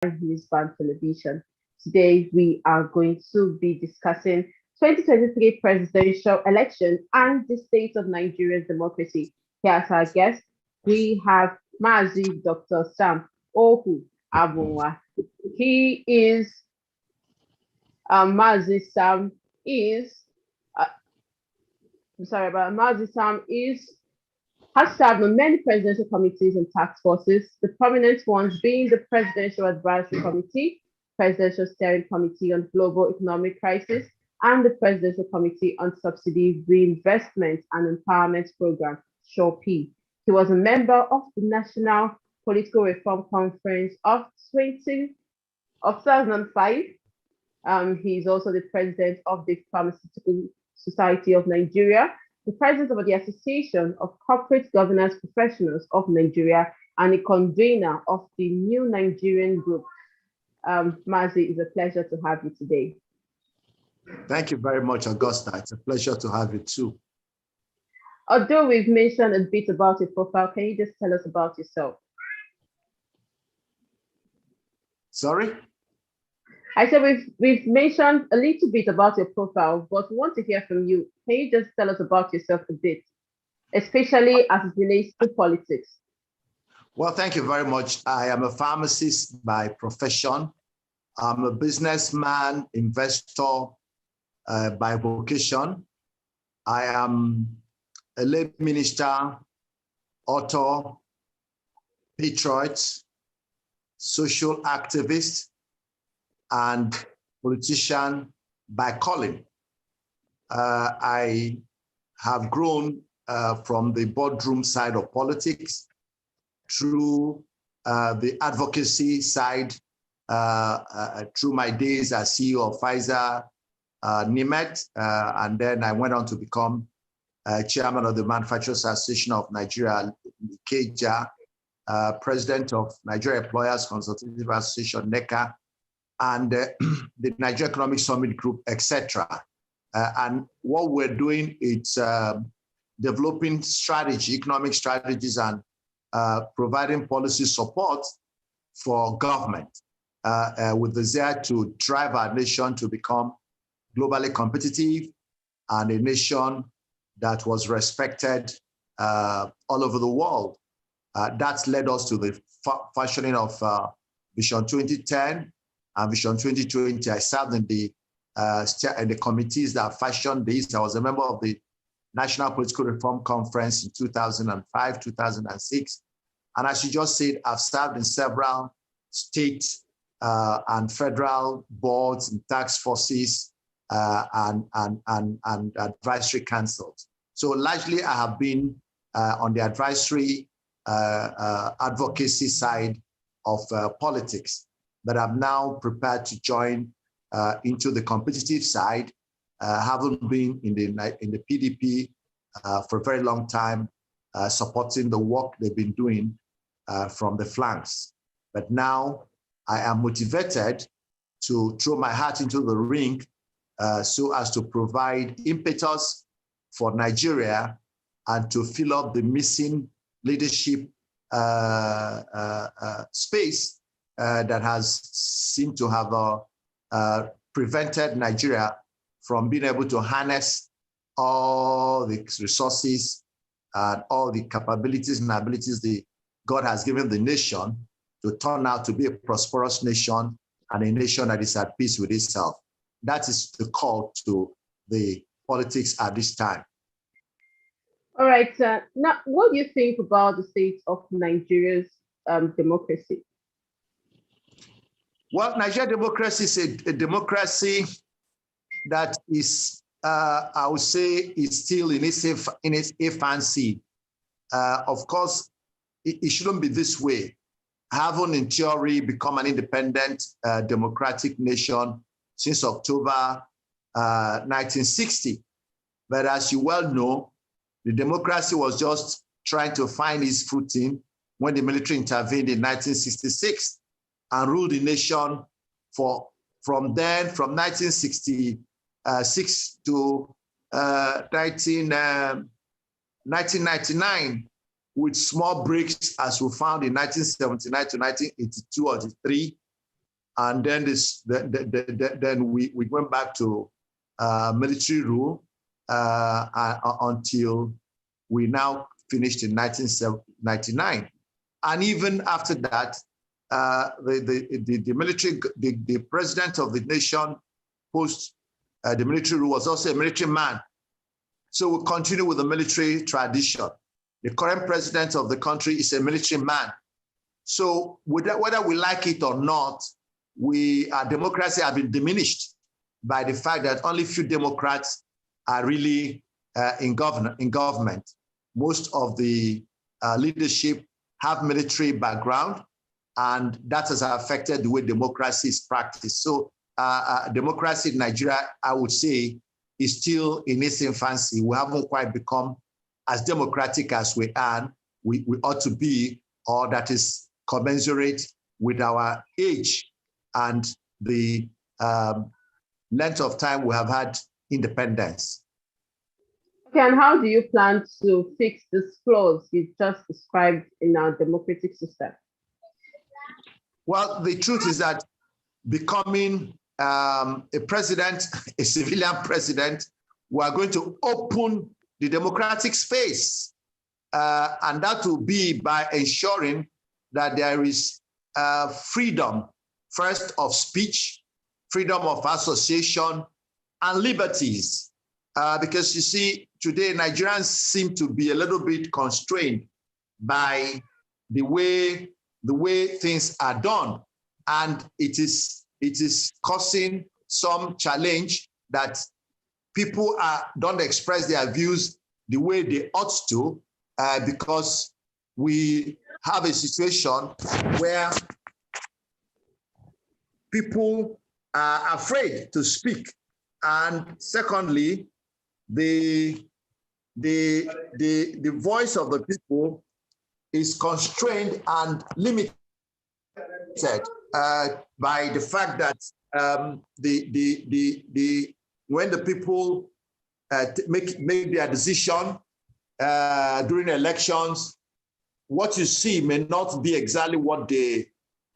NewsBand television. Today, we are going to be discussing 2023 presidential election and the state of Nigeria's democracy. Here as our guest, we have Mazi Dr. Sam Ohuabunwa. He is, Mazi Sam is, Mazi Sam has served on many presidential committees and task forces, the prominent ones being the Presidential Advisory Committee, Presidential Steering Committee on Global Economic Crisis, and the Presidential Committee on Subsidy, Reinvestment and Empowerment Program, SURE. He was a member of the National Political Reform Conference of 2005. He's also the president of the Pharmaceutical Society of Nigeria, the president of the Association of Corporate Governance Professionals of Nigeria, and the convener of the New Nigerian Group. Mazi, it's a pleasure to have you today. Thank you very much, Augusta. It's a pleasure to have you too. Although we've mentioned a bit about your profile, can you just tell us about yourself? Sorry? I said we've mentioned a little bit about your profile, but we want to hear from you. Can you just tell us about yourself a bit, especially as it relates to politics? Well, thank you very much. I am a pharmacist by profession. I'm a businessman, investor by vocation. I am a lay minister, author, patriot, social activist, and politician by calling. I have grown from the boardroom side of politics through the advocacy side, through my days as CEO of Pfizer, NIMET, and then I went on to become chairman of the Manufacturers Association of Nigeria, KEJA, president of Nigeria Employers Consultative Association, NECA, and the Nigeria Economic Summit Group, etc. And what we're doing is developing strategy, economic strategies, and providing policy support for government with the desire to drive our nation to become globally competitive and a nation that was respected all over the world. That's led us to the fashioning of Vision 2010 and Vision 2020. I served in the committees that fashioned this. I was a member of the National Political Reform Conference in 2005, 2006. And as you just said, I've served in several state and federal boards and task forces and advisory councils. So largely I have been on the advisory advocacy side of politics, but I'm now prepared to join into the competitive side, having been in the PDP for a very long time, supporting the work they've been doing from the flanks. But now I am motivated to throw my hat into the ring so as to provide impetus for Nigeria and to fill up the missing leadership space that has seemed to have prevented Nigeria from being able to harness all the resources and all the capabilities and abilities God has given the nation to turn out to be a prosperous nation and a nation that is at peace with itself. That is the call to the politics at this time. All right. Now, what do you think about the state of Nigeria's democracy? Well, Nigerian democracy is a democracy that is, I would say, is still in its infancy. Of course, it shouldn't be this way. Having, in theory, become an independent democratic nation since October 1960. But as you well know, the democracy was just trying to find its footing when the military intervened in 1966 and ruled the nation from 1966 to 1999, with small breaks as we found in 1979 to 1982 or 83, And then then we went back to military rule until we now finished in 1999. And even after that, the military, the president of the nation post the military rule was also a military man. So we continue with the military tradition. The current president of the country is a military man. So whether we like it or not, our democracy has been diminished by the fact that only few Democrats are really in government. Most of the leadership have military background, and that has affected the way democracy is practiced. So democracy in Nigeria, I would say, is still in its infancy. We haven't quite become as democratic as we ought to be, or that is commensurate with our age and the length of time we have had independence. Okay, and how do you plan to fix these flaws you just described in our democratic system? Well, the truth is that becoming a president, a civilian president, we are going to open the democratic space. And that will be by ensuring that there is freedom, first of speech, freedom of association, and liberties. Because you see, today Nigerians seem to be a little bit constrained by the way things are done. And it is causing some challenge that people don't express their views the way they ought to, because we have a situation where people are afraid to speak. And secondly, the voice of the people is constrained and limited by the fact that when the people make their decision during elections, what you see may not be exactly what they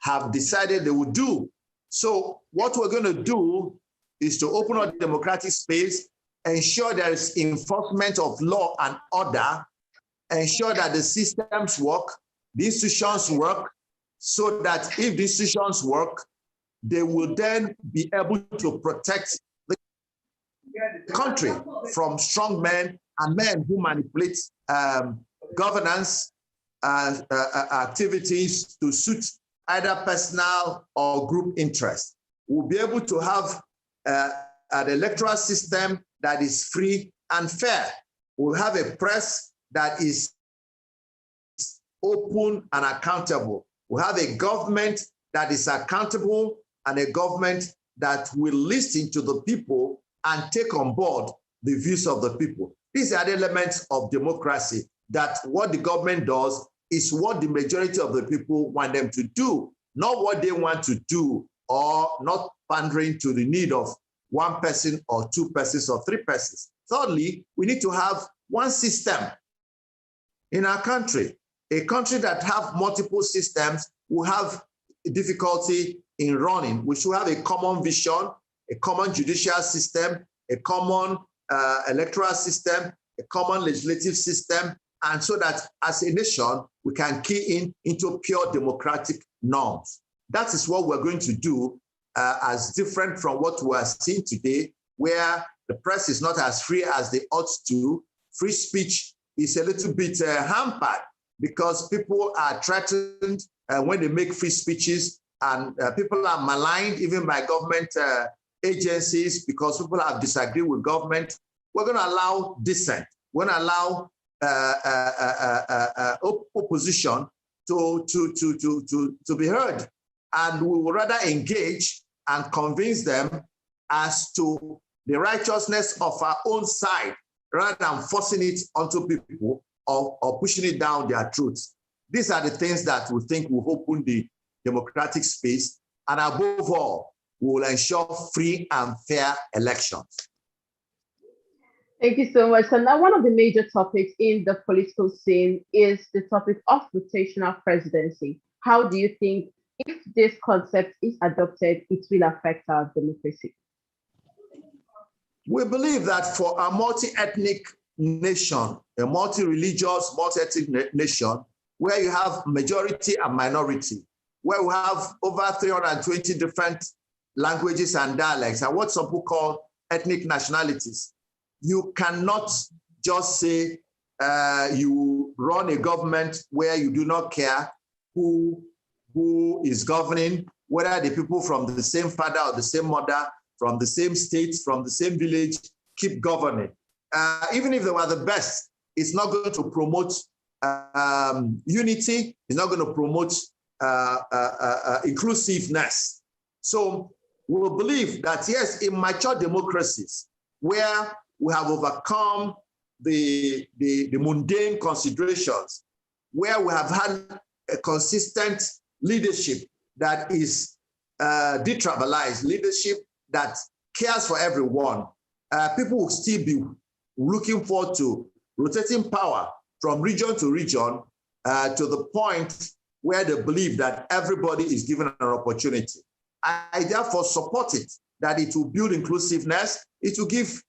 have decided they would do. So what we're going to do is to open up democratic space, ensure there is enforcement of law and order, ensure that the systems work, the institutions work, so that if the institutions work, they will then be able to protect the country from strong men and men who manipulate governance activities to suit either personal or group interests. We'll be able to have an electoral system that is free and fair. We'll have a press that is open and accountable. We'll have a government that is accountable and a government that will listen to the people and take on board the views of the people. These are the elements of democracy, that what the government does is what the majority of the people want them to do, not what they want to do, or not pandering to the need of one person or two persons or three persons. Thirdly, we need to have one system in our country. A country that have multiple systems will have difficulty in running. We should have a common vision, a common judicial system, a common electoral system, a common legislative system, and so that as a nation, we can key into pure democratic norms. That is what we're going to do, as different from what we are seeing today, where the press is not as free as they ought to. Free speech is a little bit hampered because people are threatened when they make free speeches, and people are maligned even by government agencies because people have disagreed with government. We're going to allow dissent. We're going to allow opposition to be heard, and we will rather engage and convince them as to the righteousness of our own side, rather than forcing it onto people or pushing it down their throats. These are the things that we think will open the democratic space, and above all, we will ensure free and fair elections. Thank you so much. So now one of the major topics in the political scene is the topic of rotational presidency. How do you think if this concept is adopted, it will affect our democracy? We believe that for a multi-ethnic nation, a multi-religious, multi-ethnic nation, where you have majority and minority, where we have over 320 different languages and dialects, and what some people call ethnic nationalities, you cannot just say you run a government where you do not care who is governing, whether the people from the same father or the same mother, from the same state, from the same village, keep governing. Even if they were the best, it's not going to promote unity, it's not going to promote inclusiveness. So we believe that, yes, in mature democracies, where we have overcome the mundane considerations, where we have had a consistent leadership that is detribalized, leadership that cares for everyone, people will still be looking forward to rotating power from region to region to the point where they believe that everybody is given an opportunity. I therefore support it, that it will build inclusiveness, it will give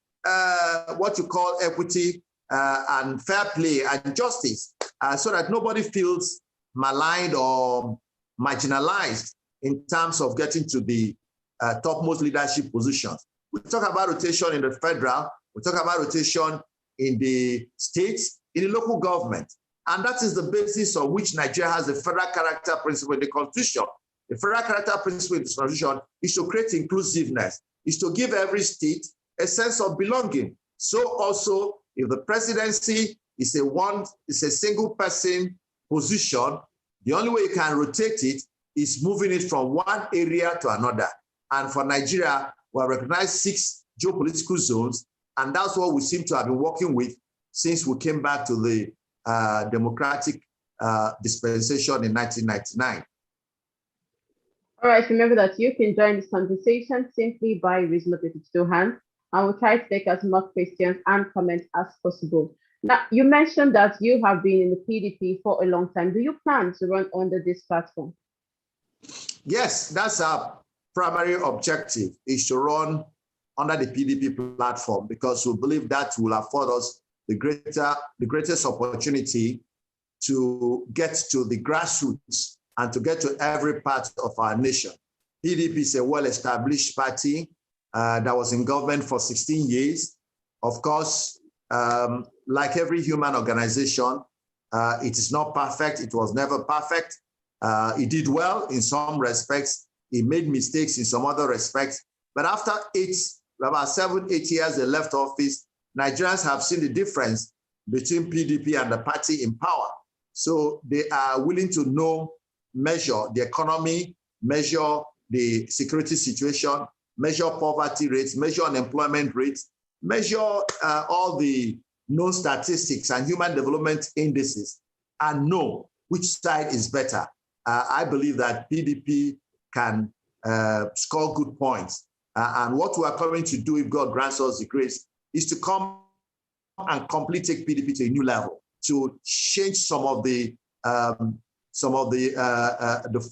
what you call equity and fair play and justice, so that nobody feels maligned or marginalized in terms of getting to the topmost leadership positions. We talk about rotation in the federal, we talk about rotation in the states, in the local government. And that is the basis on which Nigeria has the federal character principle in the Constitution. The federal character principle in the Constitution is to create inclusiveness, is to give every state a sense of belonging. So also, if the presidency is a single person position, the only way you can rotate it is moving it from one area to another. And for Nigeria, we have recognized 6 geopolitical zones, and that's what we seem to have been working with since we came back to the democratic dispensation in 1999. All right, remember that you can join this conversation simply by raising up your digital hand, and we'll try to take as much questions and comments as possible. Now, you mentioned that you have been in the PDP for a long time. Do you plan to run under this platform? Yes, that's our primary objective, is to run under the PDP platform, because we believe that will afford us the greatest opportunity to get to the grassroots and to get to every part of our nation. PDP is a well-established party that was in government for 16 years. Of course, like every human organization, it is not perfect. It was never perfect. It did well in some respects. It made mistakes in some other respects. But after about 7, 8 years they left office, Nigerians have seen the difference between PDP and the party in power. So they are willing to measure the economy, measure the security situation, measure poverty rates, measure unemployment rates, measure all the known statistics and human development indices, and know which side is better. I believe that PDP can score good points. And what we are coming to do, if God grants us the grace, is to come and completely take PDP to a new level, to change some of the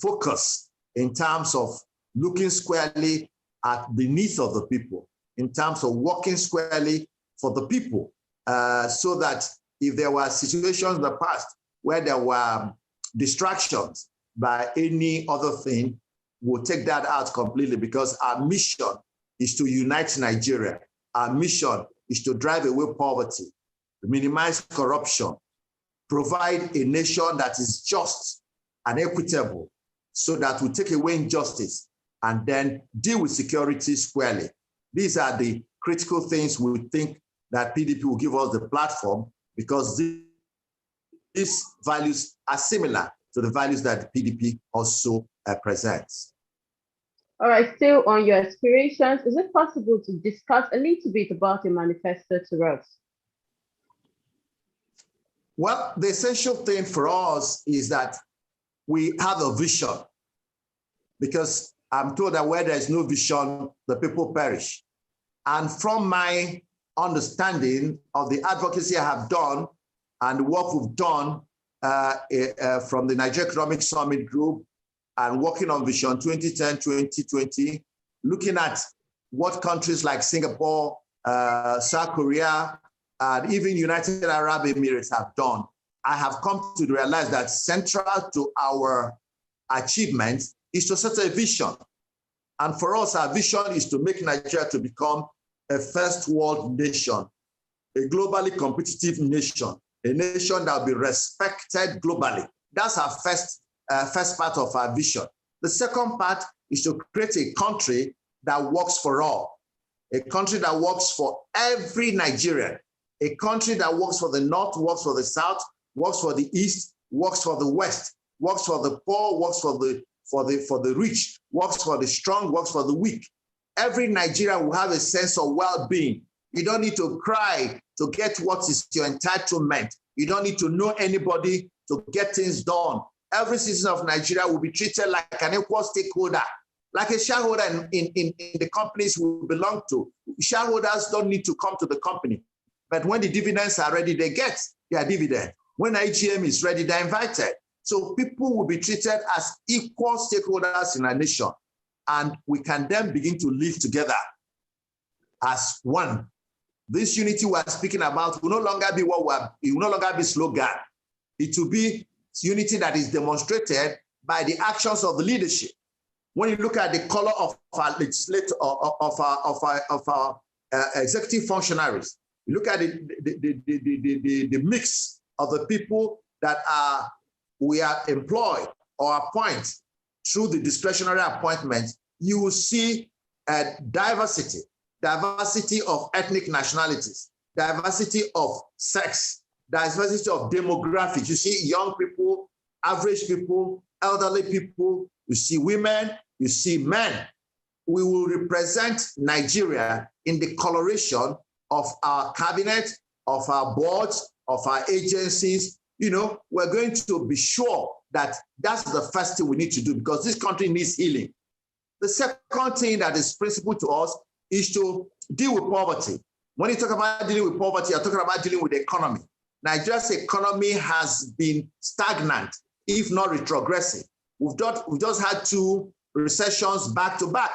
focus in terms of looking squarely at the needs of the people, in terms of working squarely for the people, so that if there were situations in the past where there were distractions by any other thing, we'll take that out completely, because our mission is to unite Nigeria. Our mission is to drive away poverty, minimize corruption, provide a nation that is just and equitable, so that we take away injustice and then deal with security squarely. These are the critical things we think that PDP will give us the platform, because these values are similar to the values that PDP also presents. All right, still on your aspirations, is it possible to discuss a little bit about your manifesto to us? Well, the essential thing for us is that we have a vision, because I'm told that where there is no vision, the people perish. And from my understanding of the advocacy I have done and the work we've done from the Nigeria Economic Summit Group, and working on Vision 2010-2020, looking at what countries like Singapore, South Korea, and even United Arab Emirates have done, I have come to realize that central to our achievements is to set a vision. And for us, our vision is to make Nigeria to become a first world nation, a globally competitive nation, a nation that will be respected globally. That's our first part of our vision. The second part is to create a country that works for all, a country that works for every Nigerian, a country that works for the North, works for the South, works for the East, works for the West, works for the poor, works for the rich, works for the strong, works for the weak. Every Nigerian will have a sense of well-being. You don't need to cry to get what is your entitlement. You don't need to know anybody to get things done. Every citizen of Nigeria will be treated like an equal stakeholder, like a shareholder in the companies we belong to. Shareholders don't need to come to the company. But when the dividends are ready, they get their dividend. When IGM is ready, they're invited. So people will be treated as equal stakeholders in a nation. And we can then begin to live together as one. This unity we're speaking about will no longer be it will no longer be slogan. It will be unity that is demonstrated by the actions of the leadership. When you look at the color of our legislature, of our executive functionaries, you look at the mix of the people that we are employed or appoint through the discretionary appointment, you will see a diversity of ethnic nationalities, diversity of sex, diversity of demographics. You see young people, average people, elderly people, you see women, you see men. We will represent Nigeria in the coloration of our cabinet, of our boards, of our agencies. You know, we're going to be sure that that's the first thing we need to do because this country needs healing. The second thing that is principal to us is to deal with poverty. When you talk about dealing with poverty, you're talking about dealing with the economy. Nigeria's economy has been stagnant, if not retrogressing. We've just had 2 recessions back to back.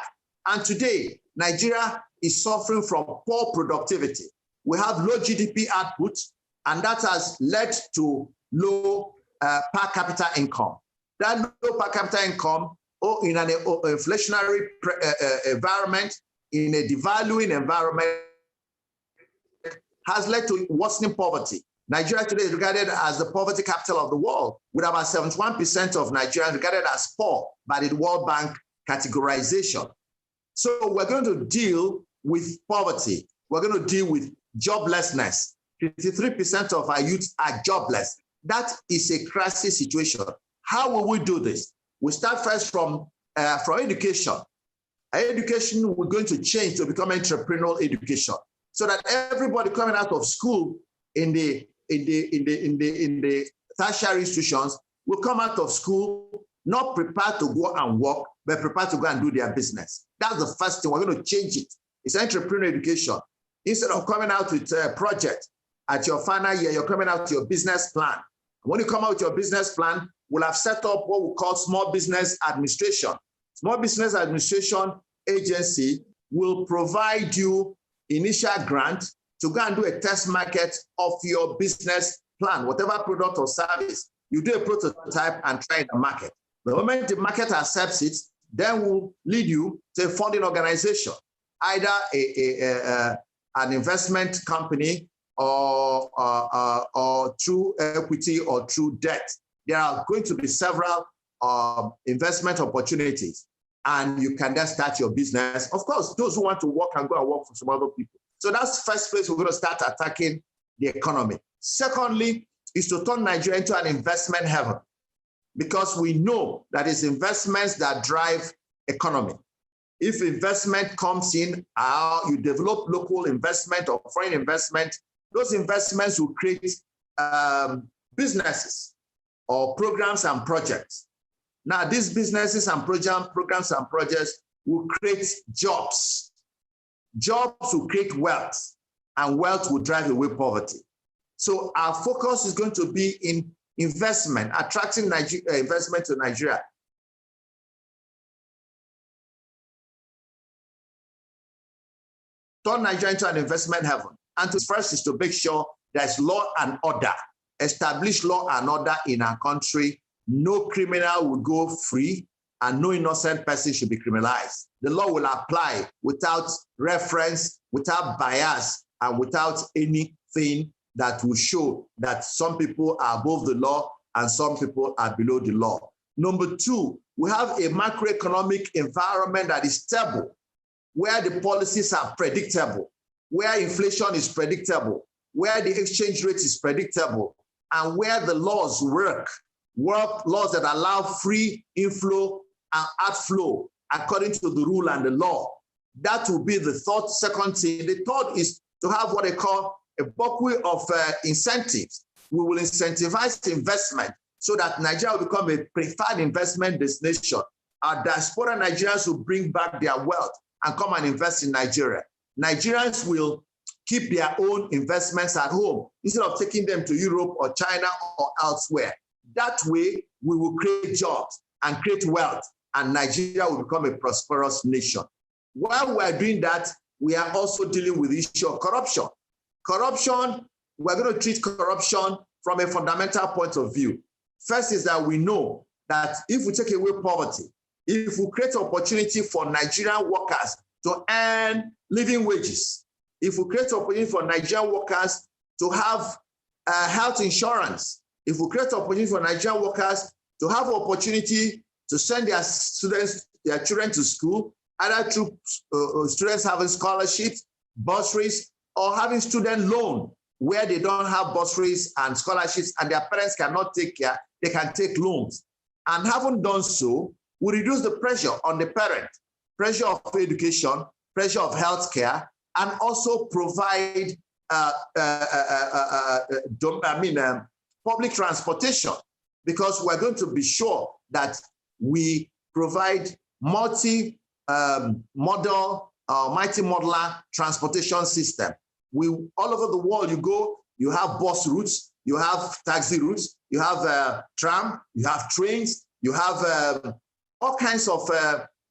And today, Nigeria is suffering from poor productivity. We have low GDP output, and that has led to low per capita income. That low per capita income, in an inflationary environment, in a devaluing environment, has led to worsening poverty. Nigeria today is regarded as the poverty capital of the world, with about 71% of Nigerians regarded as poor by the World Bank categorization. So we're going to deal with poverty. We're going to deal with joblessness. 53% of our youth are jobless. That is a crisis situation. How will we do this? We start first from education. Our education, we're going to change to become entrepreneurial education, so that everybody coming out of school in the tertiary institutions will come out of school not prepared to go and work, but prepared to go and do their business. That's the first thing. We're going to change it. It's entrepreneurial education. Instead of coming out with a project at your final year, you're coming out with your business plan. When you come out with your business plan, we'll have set up what we call small business administration. Small business administration agency will provide you initial grant to go and do a test market of your business plan, whatever product or service. You do a prototype and try the market. The moment the market accepts it, then we'll lead you to a funding organization, either an investment company or through equity or through debt. There are going to be several investment opportunities, and you can then start your business. Of course, those who want to work can go and work for some other people. So that's the first place we're going to start attacking the economy. Secondly, is to turn Nigeria into an investment haven, because we know that it's investments that drive economy. If investment comes in, you develop local investment or foreign investment, those investments will create businesses or programs and projects. Now, these businesses and programs and projects will create jobs. Jobs will create wealth, and wealth will drive away poverty. So our focus is going to be in investment, attracting investment to Nigeria. turn Nigeria into an investment heaven. And first is to make sure there's law and order, establish law and order in our country. No criminal will go free and no innocent person should be criminalized. The law will apply without reference, without bias, and without anything that will show that some people are above the law and some people are below the law. Number two, we have a macroeconomic environment that is stable, where the policies are predictable, where inflation is predictable, where the exchange rate is predictable, and where the laws work laws that allow free inflow and outflow according to the rule and the law. That will be the third, second thing. The third is to have what they call a bucket of incentives. We will incentivize investment so that Nigeria will become a preferred investment destination. Our diaspora Nigerians will bring back their wealth and come and invest in Nigeria. Nigerians will keep their own investments at home instead of taking them to Europe or China or elsewhere. That way, we will create jobs and create wealth, and Nigeria will become a prosperous nation. While we are doing that, we are also dealing with the issue of corruption. Corruption, we're going to treat corruption from a fundamental point of view. First is that we know that if we take away poverty, if we create opportunity for Nigerian workers to earn living wages, if we create opportunity for Nigerian workers to have health insurance, if we create opportunity for Nigerian workers to have opportunity to send their students, their children to school, either through students having scholarships, bursaries, or having student loan where they don't have bursaries and scholarships and their parents cannot take care, they can take loans. And having done so, we reduce the pressure on the parent, pressure of education, pressure of healthcare, and also provide public transportation, because we're going to be sure that we provide multi-modular transportation system. All over the world you go, you have bus routes, you have taxi routes, you have tram, you have trains, you have all kinds of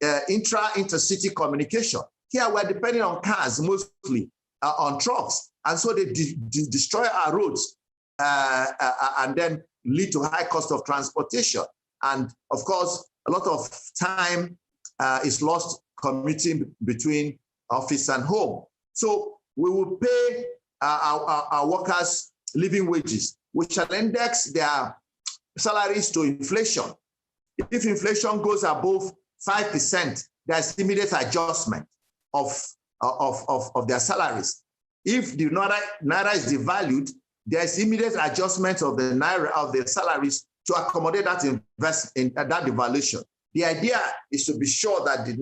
intercity communication. Here we're depending on cars, mostly on trucks. And so they destroy our roads and then lead to high cost of transportation. And of course, a lot of time is lost commuting between office and home. So we will pay our workers living wages. We shall index their salaries to inflation. If inflation goes above 5%, there's immediate adjustment of their salaries. If the naira is devalued, there's immediate adjustment of the naira of their salaries to accommodate that that devaluation. The idea is to be sure that the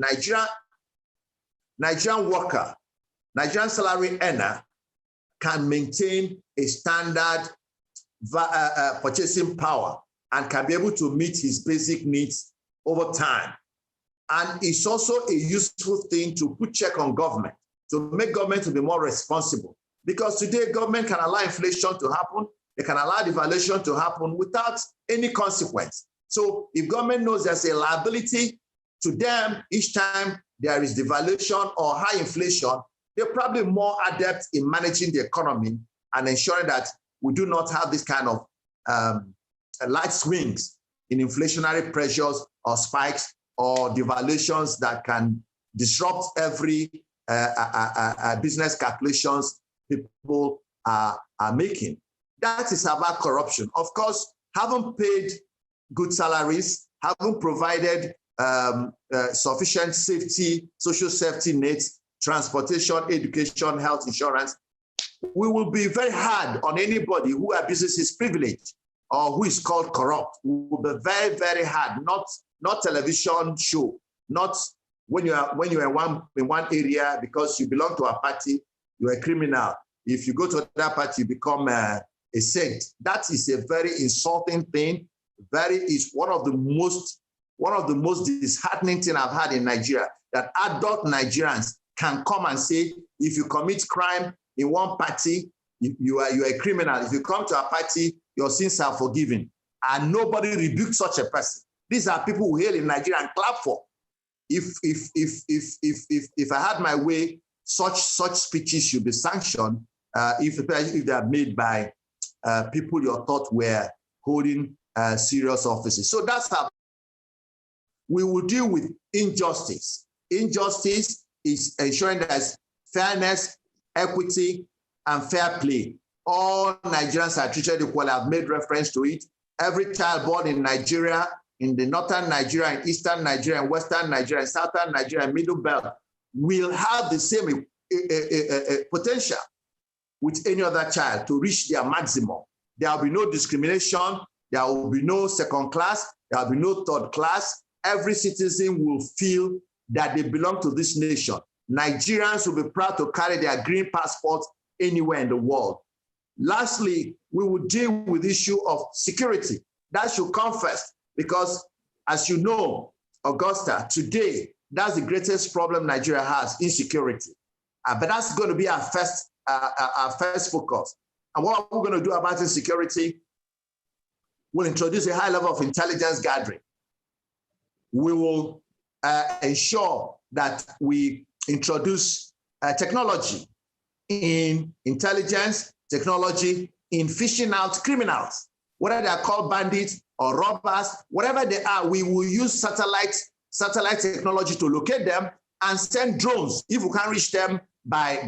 Nigerian worker, Nigerian salary earner, can maintain a standard purchasing power and can be able to meet his basic needs over time. And it's also a useful thing to put check on government, to make government to be more responsible. Because today, government can allow inflation to happen, they can allow devaluation to happen without any consequence. So if government knows there's a liability to them each time there is devaluation or high inflation, they're probably more adept in managing the economy and ensuring that we do not have this kind of light swings in inflationary pressures or spikes or devaluations that can disrupt every business calculations people are making. That is about corruption. Of course, haven't paid good salaries, haven't provided sufficient safety, social safety nets, transportation, education, health insurance. We will be very hard on anybody who abuses his privilege or who is called corrupt. We will be very, very hard, not television show, not when you're in one area because you belong to a party, you're a criminal. If you go to that party, you become a saint. That is a very insulting thing. Is one of the most disheartening things I've had in Nigeria, that adult Nigerians can come and say, if you commit crime in one party, you are a criminal. If you come to a party, your sins are forgiven. And nobody rebukes such a person. These are people who hail in Nigeria and clap for. If I had my way, such speeches should be sanctioned if they are made by people you thought were holding serious offices. So that's how we will deal with injustice. Injustice is ensuring there's fairness, equity, and fair play. All Nigerians are treated equally. I've made reference to it. Every child born in Nigeria, in the northern Nigeria, in eastern Nigeria, in western Nigeria, in southern Nigeria, middle belt, will have the same potential with any other child to reach their maximum. There will be no discrimination. There will be no second class. There will be no third class. Every citizen will feel that they belong to this nation. Nigerians will be proud to carry their green passports anywhere in the world. Lastly, we will deal with the issue of security. That should come first, because as you know, Augusta, today, that's the greatest problem Nigeria has, insecurity. But that's going to be our first focus. And what we're going to do about insecurity, we'll introduce a high level of intelligence gathering. We will ensure that we introduce technology in intelligence, technology in fishing out criminals, whether they are called bandits or robbers, whatever they are. We will use satellite technology to locate them and send drones. If we can't reach them by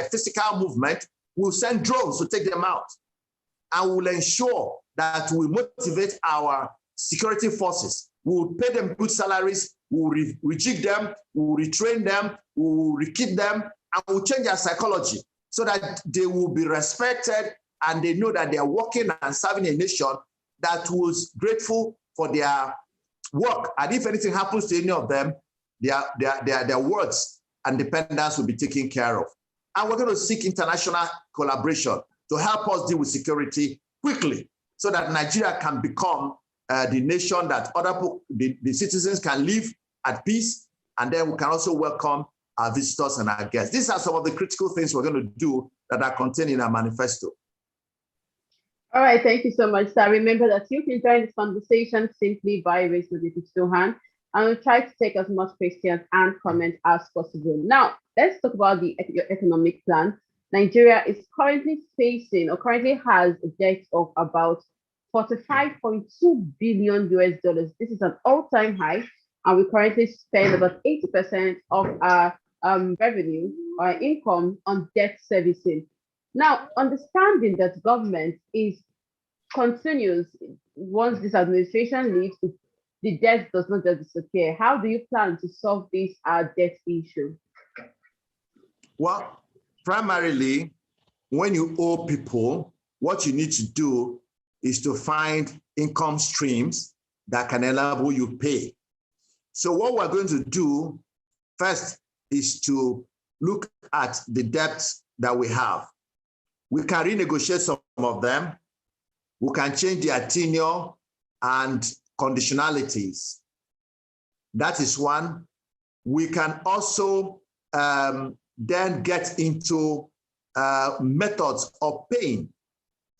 physical movement, we'll send drones to take them out. And we'll ensure that we motivate our security forces. We'll pay them good salaries, we'll rejig them, we'll retrain them, we'll re-keep them, and we'll change their psychology so that they will be respected and they know that they are working and serving a nation that was grateful for their work. And if anything happens to any of them, their words and dependence will be taken care of. And we're going to seek international collaboration to help us deal with security quickly so that Nigeria can become the nation that the citizens can live at peace, and then we can also welcome our visitors and our guests. These are some of the critical things we're going to do that are contained in our manifesto. All right, thank you so much, sir. Remember that you can join this conversation simply by raising the digital hand, and we'll try to take as much questions and comments as possible. Now, let's talk about the economic plan. Nigeria is currently facing, or currently has, a debt of about $45.2 billion US. This is an all-time high, and we currently spend about 80% of our revenue or income on debt servicing. Now, understanding that government continues once this administration leaves, the debt does not just disappear. How do you plan to solve this debt issue? Well, primarily, when you owe people, what you need to do is to find income streams that can enable you pay. So what we're going to do first is to look at the debts that we have. We can renegotiate some of them. We can change their tenure and conditionalities. That is one. We can also then get into methods of paying.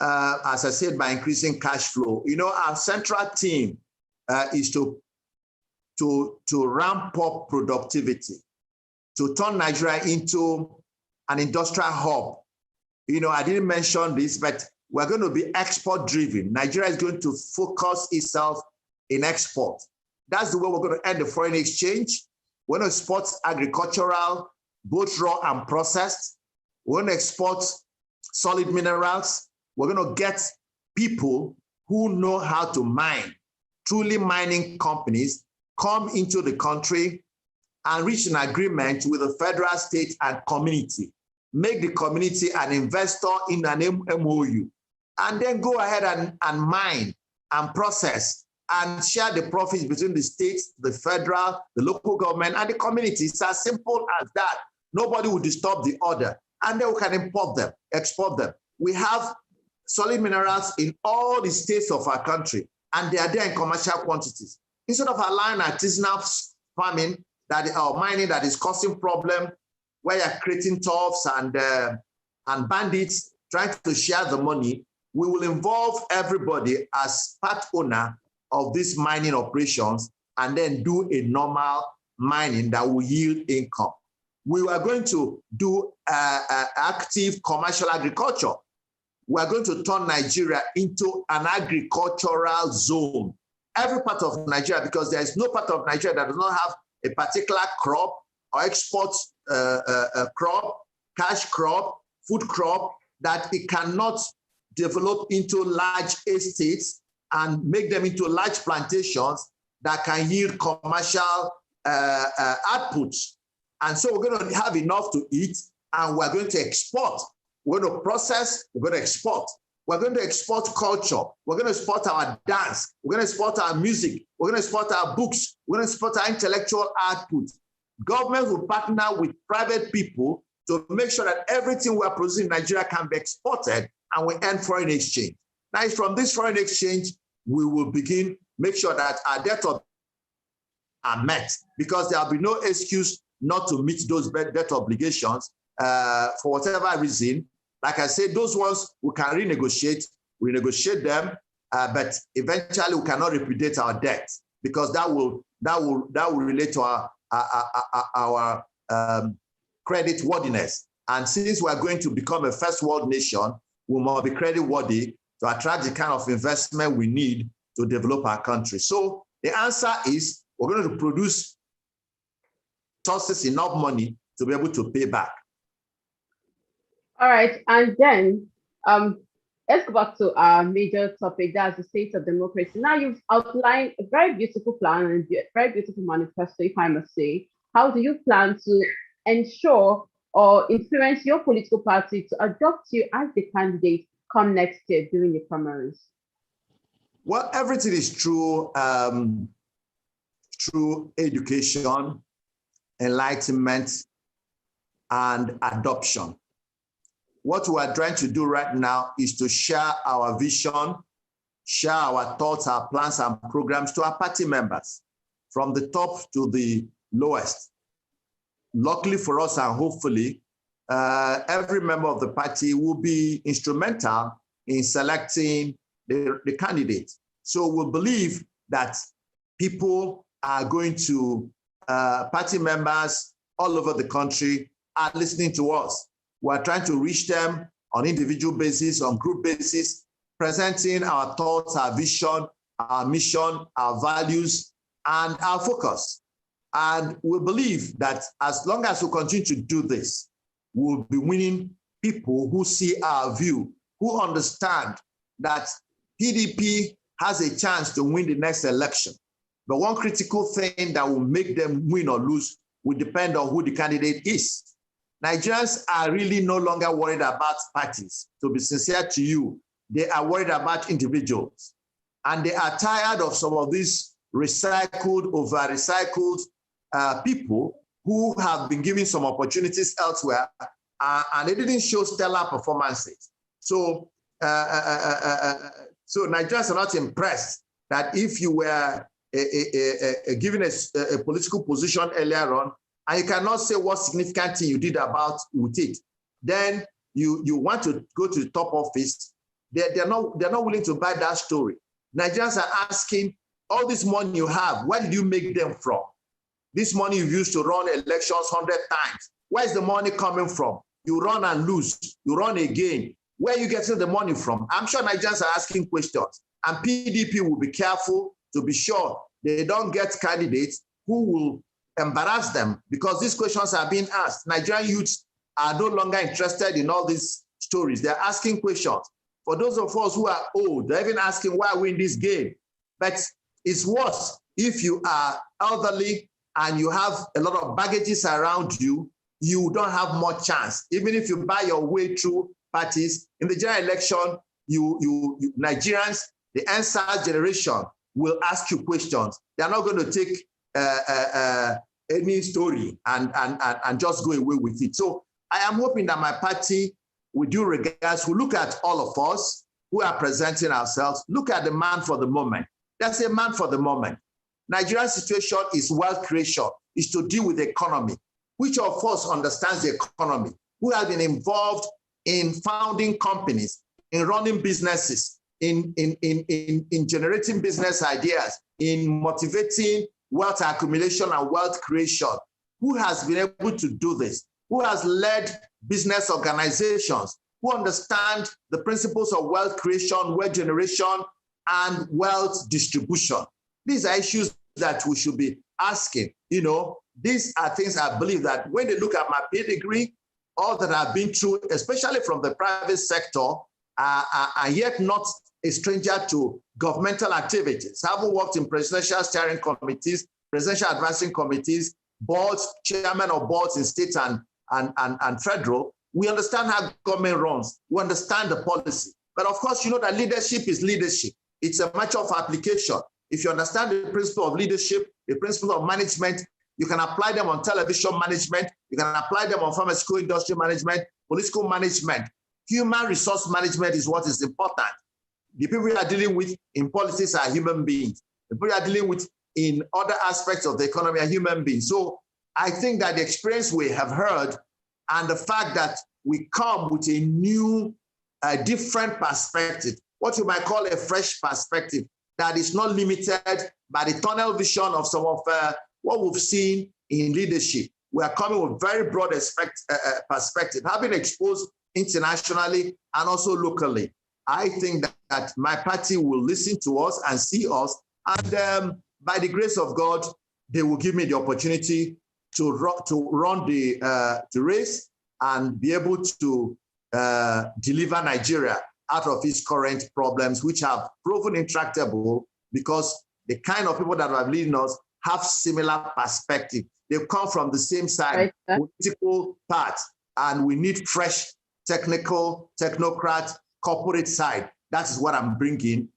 As I said, by increasing cash flow. You know, our central team is to ramp up productivity, to turn Nigeria into an industrial hub. You know, I didn't mention this, but we're going to be export driven. Nigeria is going to focus itself in export. That's the way we're going to end the foreign exchange. We're going to export agricultural, both raw and processed. We're going to export solid minerals. We're going to get people who know how to mine, truly mining companies, come into the country and reach an agreement with the federal, state, and community. Make the community an investor in an MOU, and then go ahead and mine and process and share the profits between the states, the federal, the local government, and the community. It's as simple as that. Nobody will disturb the order. And then we can import them, export them. We have solid minerals in all the states of our country, and they are there in commercial quantities. Instead of allowing artisanal farming or mining that is causing problem, where you're creating toughs and bandits trying to share the money, we will involve everybody as part owner of these mining operations and then do a normal mining that will yield income. we are going to do active commercial agriculture. We are going to turn Nigeria into an agricultural zone. Every part of Nigeria, because there is no part of Nigeria that does not have a particular crop or export crop, cash crop, food crop, that it cannot develop into large estates and make them into large plantations that can yield commercial outputs. And so we're going to have enough to eat, and we're going to export. We're going to process, we're going to export. We're going to export culture. We're going to export our dance. We're going to export our music. We're going to export our books. We're going to export our intellectual output. Government will partner with private people to make sure that everything we are producing in Nigeria can be exported, and we earn foreign exchange. Now, it's from this foreign exchange, we will begin make sure that our debt are met, because there will be no excuse not to meet those debt obligations for whatever reason. Like I said, those ones we can renegotiate them, but eventually we cannot repudiate our debt, because that will relate to our credit worthiness. And since we are going to become a first world nation, we must be credit worthy to attract the kind of investment we need to develop our country. So the answer is we're going to produce resources, enough money to be able to pay back. All right, and then let's go back to our major topic, that's the state of democracy. Now, you've outlined a very beautiful plan and a very beautiful manifesto, if I must say. How do you plan to ensure or influence your political party to adopt you as the candidate come next year during the primaries? Well, everything is through education, enlightenment, and adoption. What we are trying to do right now is to share our vision, share our thoughts, our plans, and programs to our party members, from the top to the lowest. Luckily for us, and hopefully, every member of the party will be instrumental in selecting the candidate. So we believe that people are going to, party members all over the country are listening to us. We're trying to reach them on individual basis, on group basis, presenting our thoughts, our vision, our mission, our values, and our focus. And we believe that as long as we continue to do this, we'll be winning people who see our view, who understand that PDP has a chance to win the next election. But one critical thing that will make them win or lose will depend on who the candidate is. Nigerians are really no longer worried about parties. To be sincere to you, they are worried about individuals. And they are tired of some of these recycled, over-recycled people who have been given some opportunities elsewhere, and they didn't show stellar performances. So, so Nigerians are not impressed that if you were given a political position earlier on, and you cannot say what significant thing you did about with it, then you want to go to the top office. They're not willing to buy that story. Nigerians are asking, all this money you have, where did you make them from? This money you used to run elections 100 times. Where is the money coming from? You run and lose, you run again. Where are you getting the money from? I'm sure Nigerians are asking questions, and PDP will be careful to be sure they don't get candidates who will embarrass them, because these questions are being asked. Nigerian youths are no longer interested in all these stories. They're asking questions. For those of us who are old, they're even asking, why are we in this game? But it's worse if you are elderly and you have a lot of baggages around you, you don't have much chance. Even if you buy your way through parties, in the general election, Nigerians, the answer generation will ask you questions. They're not going to take any story and just go away with it. So I am hoping that my party, with due regards, will look at all of us who are presenting ourselves, look at the man for the moment. That's a man for the moment. Nigeria's situation is wealth creation, is to deal with the economy. Which of us understands the economy? Who have been involved in founding companies, in running businesses, in generating business ideas, in motivating wealth accumulation and wealth creation? who has been able to do this, who has led business organizations, who understand the principles of wealth creation, wealth generation, and wealth distribution. These are issues that we should be asking. These are things I believe that when they look at my pedigree, all that I've been through, especially from the private sector, are yet not a stranger to governmental activities. Having worked in presidential steering committees, presidential advising committees, boards, chairman of boards in state and federal, we understand how government runs. We understand the policy. But of course, you know that leadership is leadership. It's a matter of application. If you understand the principle of leadership, the principle of management, you can apply them on television management, you can apply them on pharmaceutical industry management, political management. Human resource management is what is important. The people we are dealing with in politics are human beings. The people we are dealing with in other aspects of the economy are human beings. So I think that the experience we have heard and the fact that we come with a new, different perspective, what you might call a fresh perspective, that is not limited by the tunnel vision of some of what we've seen in leadership. We are coming with very broad perspective, having exposed internationally and also locally. I think that my party will listen to us and see us, and by the grace of God, they will give me the opportunity to run the race and be able to deliver Nigeria out of its current problems, which have proven intractable because the kind of people that are leading us have similar perspective. They've come from the same side, right, political part, and we need fresh technical, technocrat, corporate side. That is what I'm bringing,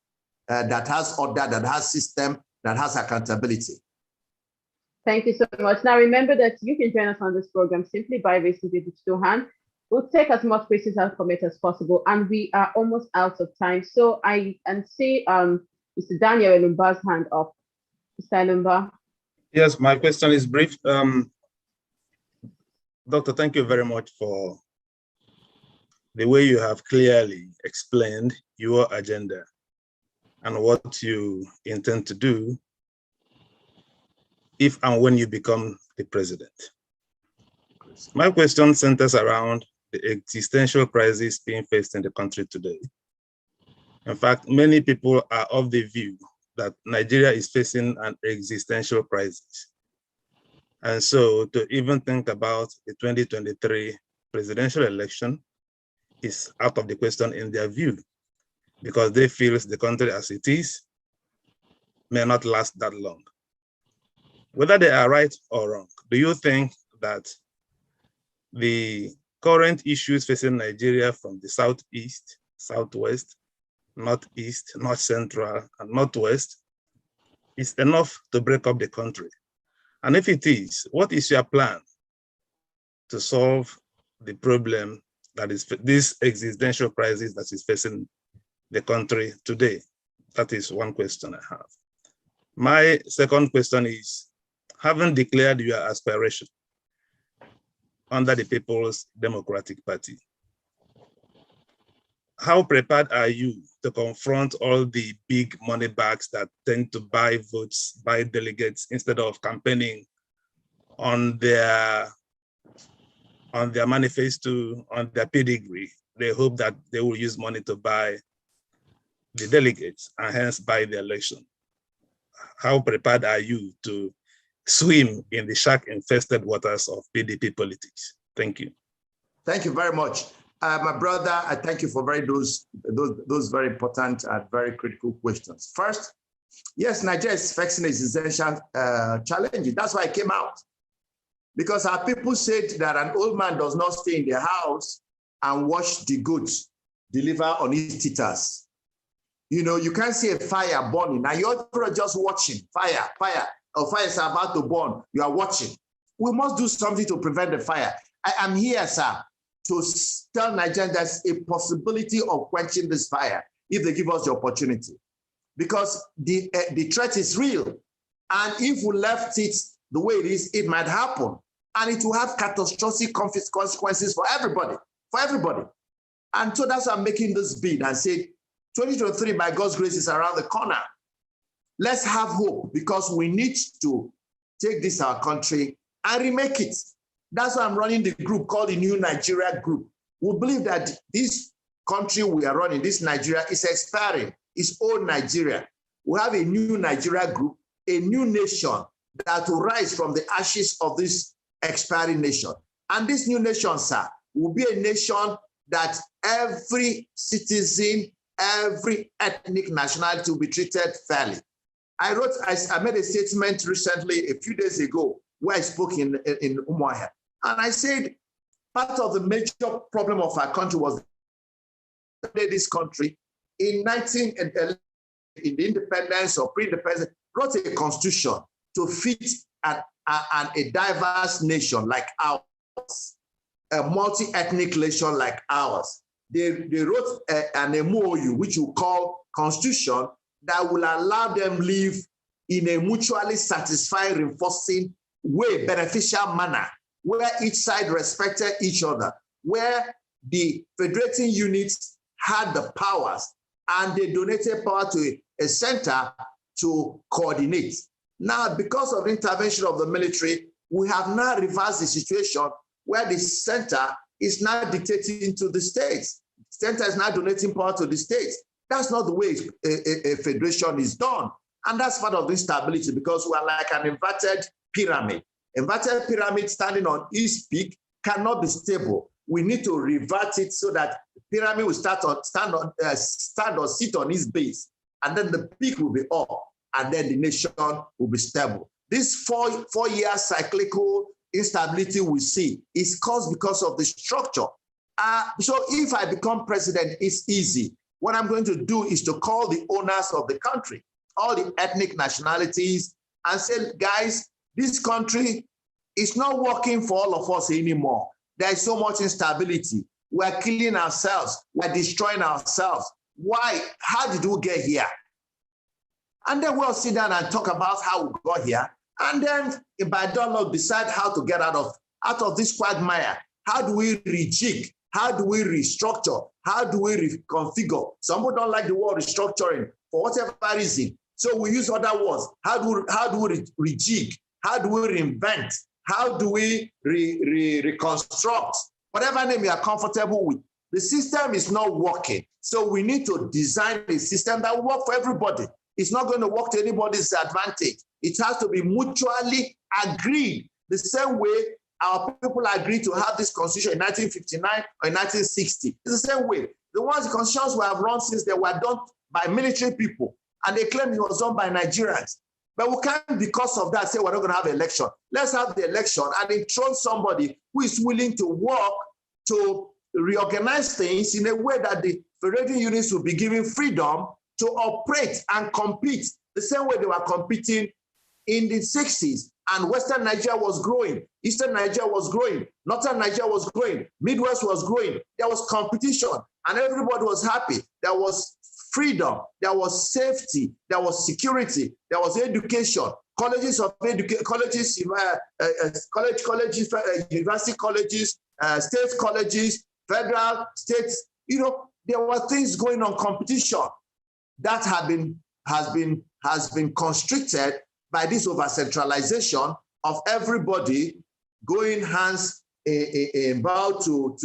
that has order, that has system, that has accountability. Thank you so much. Now remember that you can join us on this program simply by raising your digital hand. We'll take as much questions and comments as possible, and we are almost out of time. So I see Mr. Daniel Elumba's hand up. Mr. Elumba. Yes, my question is brief. Doctor, thank you very much for the way you have clearly explained your agenda and what you intend to do if and when you become the president. My question centers around the existential crisis being faced in the country today. In fact, many people are of the view that Nigeria is facing an existential crisis. And so to even think about the 2023 presidential election is out of the question in their view, because they feel the country as it is may not last that long. Whether they are right or wrong, do you think that the current issues facing Nigeria from the southeast, southwest, northeast, north central, and northwest is enough to break up the country? And if it is, what is your plan to solve the problem that is this existential crisis that is facing the country today? That is one question I have. My second question is, having declared your aspiration under the People's Democratic Party, how prepared are you to confront all the big money bags that tend to buy votes, buy delegates, instead of campaigning on their manifesto, on their pedigree? They hope that they will use money to buy the delegates and hence buy the election. How prepared are you to swim in the shark-infested waters of PDP politics? Thank you. Thank you very much. My brother, I thank you for those very important and very critical questions. First, yes, Nigeria is facing existential challenges. That's why I came out. Because our people said that an old man does not stay in the house and watch the goods deliver on his teeters. You know, you can't see a fire burning. Now you're just watching fire. A fire is about to burn. You are watching. We must do something to prevent the fire. I am here, sir, to tell Nigerians there's a possibility of quenching this fire if they give us the opportunity. Because the threat is real. And if we left it the way it is, it might happen. And it will have catastrophic consequences for everybody. And so that's why I'm making this bid and say, 2023, by God's grace, is around the corner. Let's have hope, because we need to take this our country and remake it. That's why I'm running the group called the New Nigeria Group. We believe that this country we are running, this Nigeria, is expiring. It's old Nigeria. We have a new Nigeria group, a new nation that will rise from the ashes of this expiring nation. And this new nation, sir, will be a nation that every citizen, every ethnic nationality will be treated fairly. I made a statement recently, a few days ago, where I spoke in Umuahia. And I said, part of the major problem of our country was this country in the independence or pre-independence wrote a constitution to fit a diverse nation like ours, a multi-ethnic nation like ours. They wrote an MOU, which you call constitution, that will allow them live in a mutually satisfying, reinforcing way, beneficial manner, where each side respected each other, where the federating units had the powers and they donated power to a center to coordinate. Now, because of the intervention of the military, we have now reversed the situation where the center is now dictating to the states. The center is now donating power to the states. That's not the way a federation is done. And that's part of the instability, because we are like an inverted pyramid. Inverted pyramid standing on its peak cannot be stable. We need to revert it so that the pyramid will stand or sit on its base, and then the peak will be up, and then the nation will be stable. This four-year cyclical instability we see is caused because of the structure. So if I become president, it's easy. What I'm going to do is to call the owners of the country, all the ethnic nationalities, and say, guys, this country is not working for all of us anymore. There is so much instability. We're killing ourselves. We're destroying ourselves. Why? How did we get here? And then we'll sit down and talk about how we got here. And then by dialogue, decide how to get out of this quagmire. How do we rejig? How do we restructure? How do we reconfigure? Some people don't like the word restructuring for whatever reason. So we use other words. How do we rejig? How do we reinvent? How do we reconstruct? Whatever name you are comfortable with. The system is not working. So we need to design a system that will work for everybody. It's not going to work to anybody's advantage. It has to be mutually agreed. The same way our people agreed to have this constitution in 1959 or in 1960. It's the same way. The constitutions we have run since they were done by military people, and they claim it was done by Nigerians. But we can't, because of that, say we're not going to have an election. Let's have the election and enthrone somebody who is willing to work to reorganize things in a way that the federating units will be given freedom to operate and compete the same way they were competing in the 60s. And Western Nigeria was growing, Eastern Nigeria was growing, Northern Nigeria was growing, Midwest was growing. There was competition and everybody was happy. There was freedom, there was safety, there was security, there was education, colleges of education, colleges, university colleges, state colleges, federal, states. You know, there were things going on, competition that has been constricted by this over-centralization of everybody going hands about to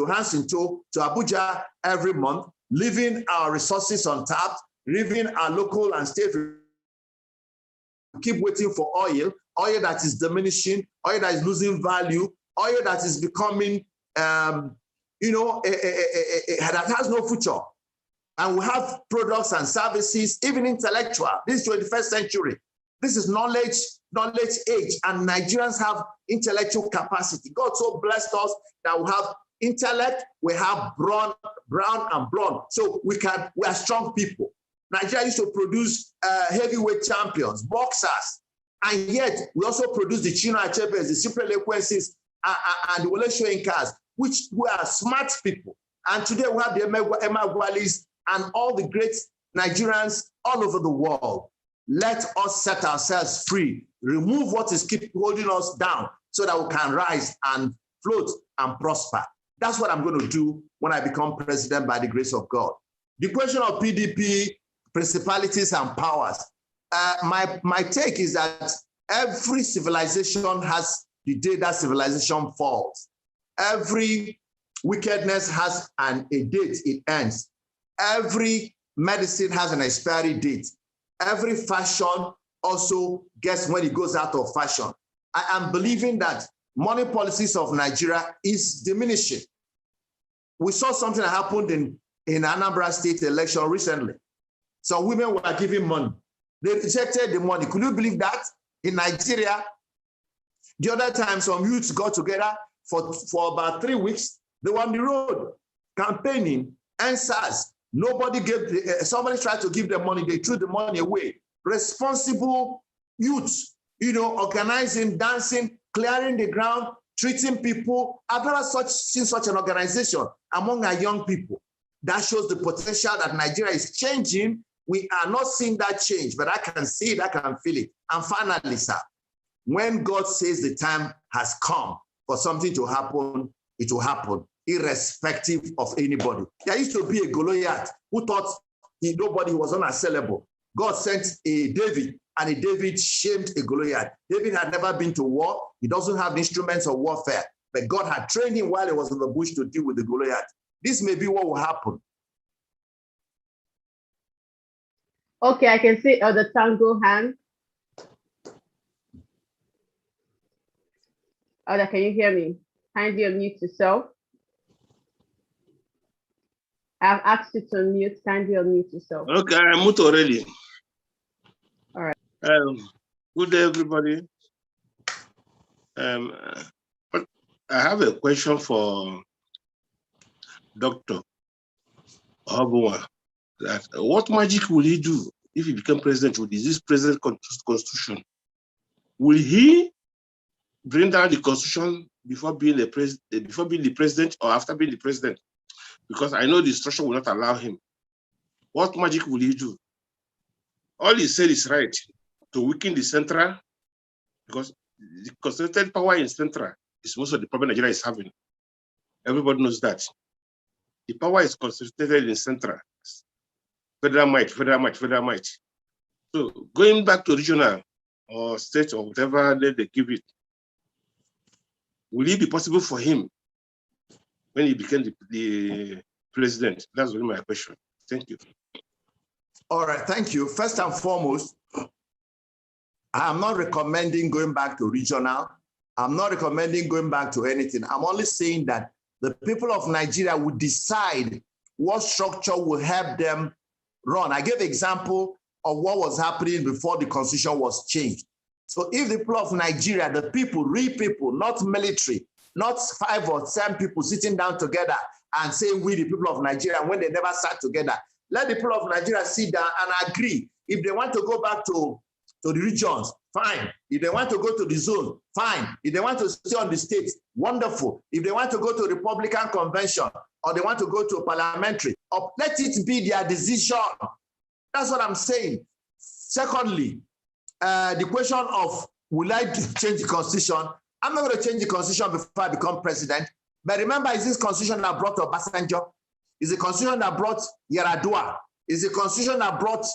hands into to Abuja every month, leaving our resources untapped, leaving our local and state, keep waiting for oil that is diminishing, oil that is losing value, oil that is becoming, that has no future. And we have products and services, even intellectual. This is 21st century. This is knowledge age, and Nigerians have intellectual capacity. God so blessed us that we have intellect, we have brown and blonde. So we are strong people. Nigeria used to produce heavyweight champions, boxers, and yet we also produce the Chino Achebes, the Super Lequencies, and the Wole Soyinkas, which we are smart people. And today we have the Emma Gwalis and all the great Nigerians all over the world. Let us set ourselves free, remove what is keep holding us down so that we can rise and float and prosper. That's what I'm going to do when I become president by the grace of God. The question of PDP, principalities and powers. My take is that Every civilization has the day that civilization falls. Every wickedness has a date it ends. Every medicine has an expiry date. Every fashion also gets when it goes out of fashion. I am believing that money policies of Nigeria is diminishing. We saw something that happened in Anambra State election recently. Some women were giving money. They rejected the money. Could you believe that? In Nigeria, the other time some youths got together for about 3 weeks. They were on the road campaigning, answers. Nobody gave, somebody tried to give them money. They threw the money away. Responsible youths, organizing, dancing, clearing the ground, treating people. I've never seen such an organization among our young people. That shows the potential that Nigeria is changing. We are not seeing that change, but I can see it, I can feel it. And finally, sir, when God says the time has come for something to happen, it will happen, irrespective of anybody. There used to be a Goliath who thought nobody was unassailable. God sent a David, and a David shamed a Goliath. David had never been to war. He doesn't have instruments of warfare, but God had trained him while he was in the bush to deal with the Goliath. This may be what will happen. Okay, I can see the tango hand. Oda, can you hear me? Kindly unmute yourself. I've asked you to unmute. Kindly unmute yourself. Okay, I'm mute already. All right. Good day, everybody. I have a question for Dr. Ohuabunwa. That what magic will he do if he become president with this present constitution? Will he bring down the constitution before being the president or after being the president? Because I know the structure will not allow him. What magic will he do? All he said is right, to weaken the central, because the concentrated power in central is most of the problem Nigeria is having. Everybody knows that. The power is concentrated in central. Federal might, federal might, federal might. So going back to regional or state or whatever they give it, will it be possible for him when he became the president? That's really my question. Thank you. All right, thank you. First and foremost, I'm not recommending going back to regional. I'm not recommending going back to anything. I'm only saying that the people of Nigeria would decide what structure will help them run. I gave an example of what was happening before the constitution was changed. So if the people of Nigeria, the people, real people, not military, not 5 or 10 people sitting down together and saying we the people of Nigeria when they never sat together, let the people of Nigeria sit down and agree. If they want to go back to the regions, fine. If they want to go to the zone, fine. If they want to stay on the states, wonderful. If they want to go to Republican convention or they want to go to parliamentary, or let it be their decision. That's what I'm saying. Secondly, the question of will I change the constitution? I'm not going to change the constitution before I become president. But remember, is this constitution that brought Obasanjo? Is the constitution that brought Yaradua? Is the constitution that brought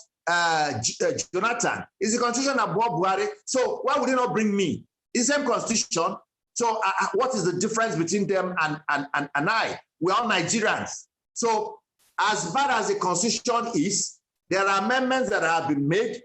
Jonathan? Is the constitution that brought Buhari? So why would they not bring me? It's the same constitution. So what is the difference between them and I? We're all Nigerians. So as bad as the constitution is, there are amendments that have been made.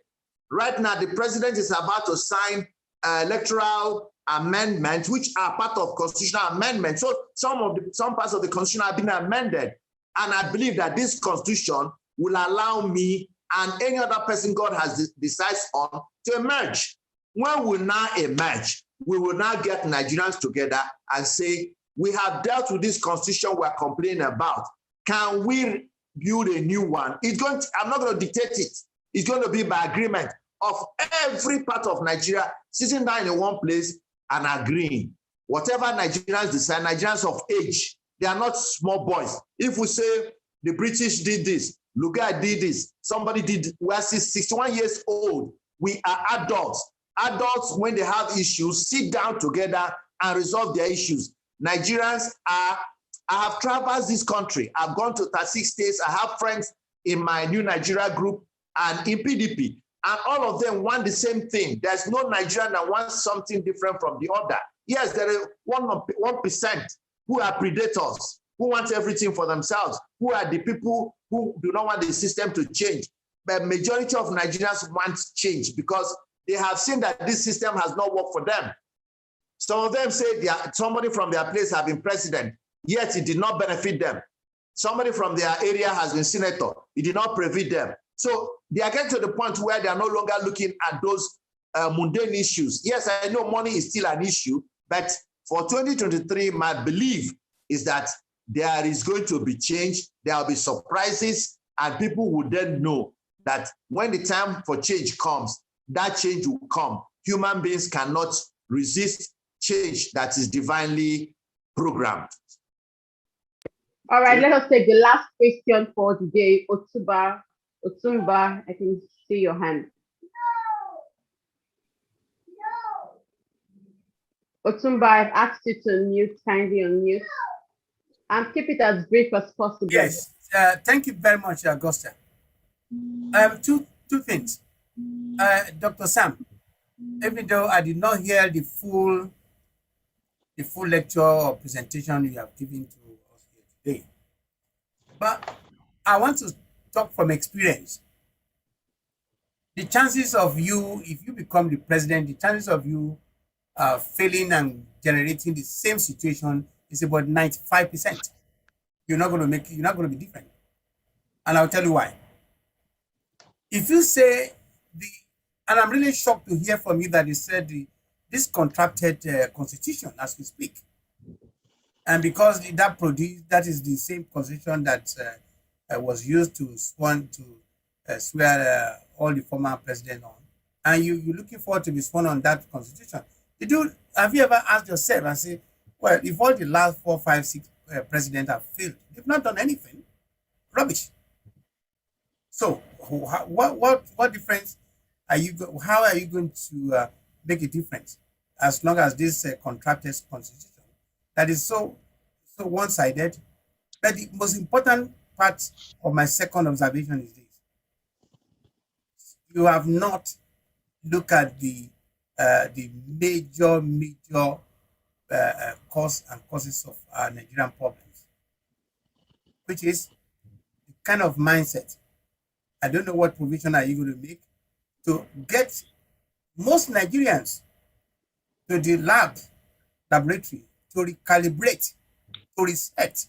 Right now, the president is about to sign electoral amendments, which are part of constitutional amendments. So some parts of the constitution have been amended. And I believe that this constitution will allow me and any other person God has decided on to emerge. When we now emerge, we will now get Nigerians together and say, we have dealt with this constitution we're complaining about. Can we build a new one? I'm not going to dictate it. It's going to be by agreement of every part of Nigeria sitting down in one place and agreeing. Whatever Nigerians decide, Nigerians of age, they are not small boys. If we say the British did this, Lugard did this, somebody did, we're 61 years old. We are adults. Adults, when they have issues, sit down together and resolve their issues. Nigerians I have traversed this country. I've gone to 36 states. I have friends in my New Nigeria group and in PDP. and all of them want the same thing. There's no Nigerian that wants something different from the other. Yes, there is 1% who are predators, who want everything for themselves, who are the people who do not want the system to change. But majority of Nigerians want change because they have seen that this system has not worked for them. Some of them say somebody from their place has been president, yet it did not benefit them. Somebody from their area has been senator, it did not benefit them. So they are getting to the point where they are no longer looking at those mundane issues. Yes, I know money is still an issue, but for 2023, my belief is that there is going to be change, there will be surprises, and people will then know that when the time for change comes, that change will come. Human beings cannot resist change that is divinely programmed. All right, let us take the last question for today. Otumba, I can see your hand. Otumba, I've asked you to unmute, kindly unmute. And keep it as brief as possible. Yes, thank you very much, Augusta. Two things. Dr. Sam, even though I did not hear the full lecture or presentation you have given to us here today, but I want to talk from experience. The chances of you, if you become the president, the chances of you failing and generating the same situation is about 95%. You're not going to make it, you're not going to be different. And I'll tell you why. If you say and I'm really shocked to hear from you that you said this contracted constitution as we speak. And because that is the same constitution that was used to swear all the former president on. And you're looking forward to be sworn on that constitution. Have you ever asked yourself and say, well, if all the last 4, 5, 6 presidents have failed, they've not done anything, rubbish. So what difference how are you going to make a difference as long as this contracted constitution that is so one-sided? But the most important part of my second observation is this: you have not looked at the major cause and causes of our Nigerian problems, which is the kind of mindset. I don't know what provision are you going to make to get most Nigerians to the laboratory to recalibrate, to reset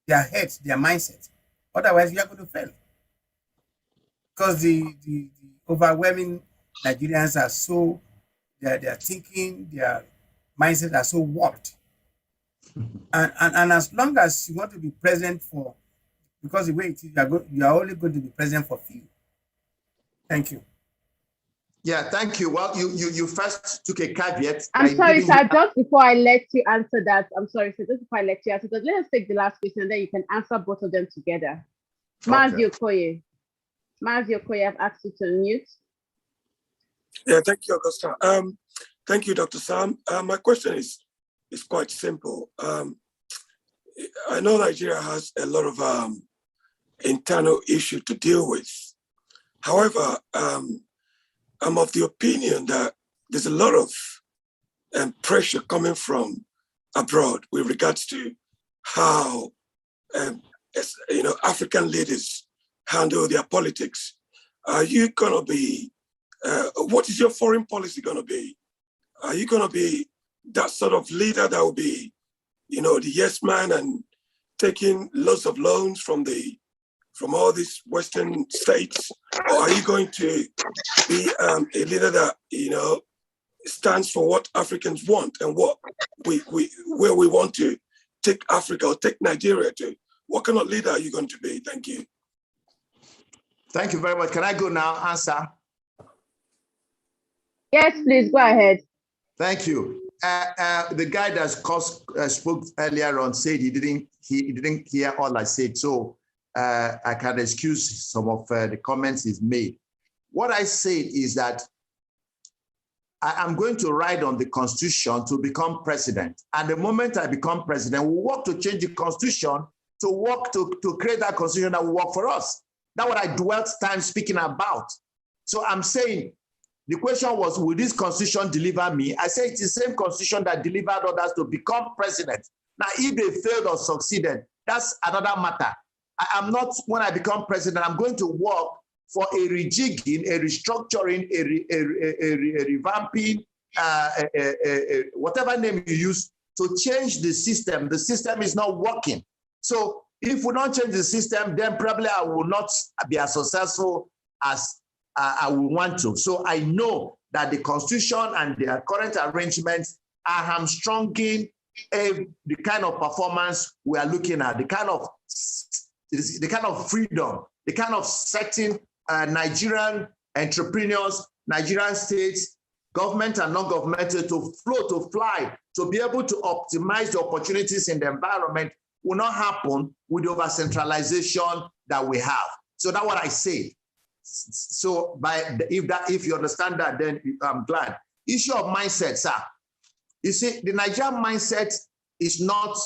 their heads, their mindset. Otherwise, we are going to fail. Because the overwhelming Nigerians are so, their thinking, their mindset are so warped. And as long as you want to be present for, because the way it is, you are only going to be present for few. Thank you. Yeah, thank you. Well, you first took a caveat. I'm sorry, sir, just before I let you answer that, just before I let you answer that, let us take the last question, then you can answer both of them together. Mazi Okoye. Mazi Okoye, I've asked you to unmute. Yeah, thank you, Augusta. Thank you, Dr. Sam. My question is quite simple. I know Nigeria has a lot of internal issue to deal with. However, I'm of the opinion that there's a lot of pressure coming from abroad with regards to how African leaders handle their politics. Are you going to be, what is your foreign policy going to be? Are you going to be that sort of leader that will be, the yes man and taking lots of loans from all these Western states? Or are you going to be a leader that, stands for what Africans want and where we want to take Africa or take Nigeria to? What kind of leader are you going to be? Thank you. Thank you very much. Can I go now, answer? Yes, please, go ahead. Thank you. The guy that spoke earlier on said he didn't hear all I said, so I can excuse some of the comments he's made. What I said is that I am going to write on the Constitution to become president. And the moment I become president, we'll work to change the Constitution to create that Constitution that will work for us. That's what I dwelt time speaking about. So I'm saying, the question was, will this constitution deliver me? I say it's the same constitution that delivered others to become president. Now, if they failed or succeeded, that's another matter. I am not, when I become president, I'm going to work for a rejigging, a restructuring, a revamping, whatever name you use, to change the system. The system is not working. So if we don't change the system, then probably I will not be as successful as I would want to. So I know that the Constitution and the current arrangements are hamstringing the kind of performance we are looking at, the kind of freedom, the kind of setting Nigerian entrepreneurs, Nigerian states, government and non-governmental to flow, to fly, to be able to optimize the opportunities in the environment will not happen with the over-centralization that we have. So that's what I say. So if you understand that, then I'm glad. Issue of mindset, sir. You see, the Nigerian mindset is not,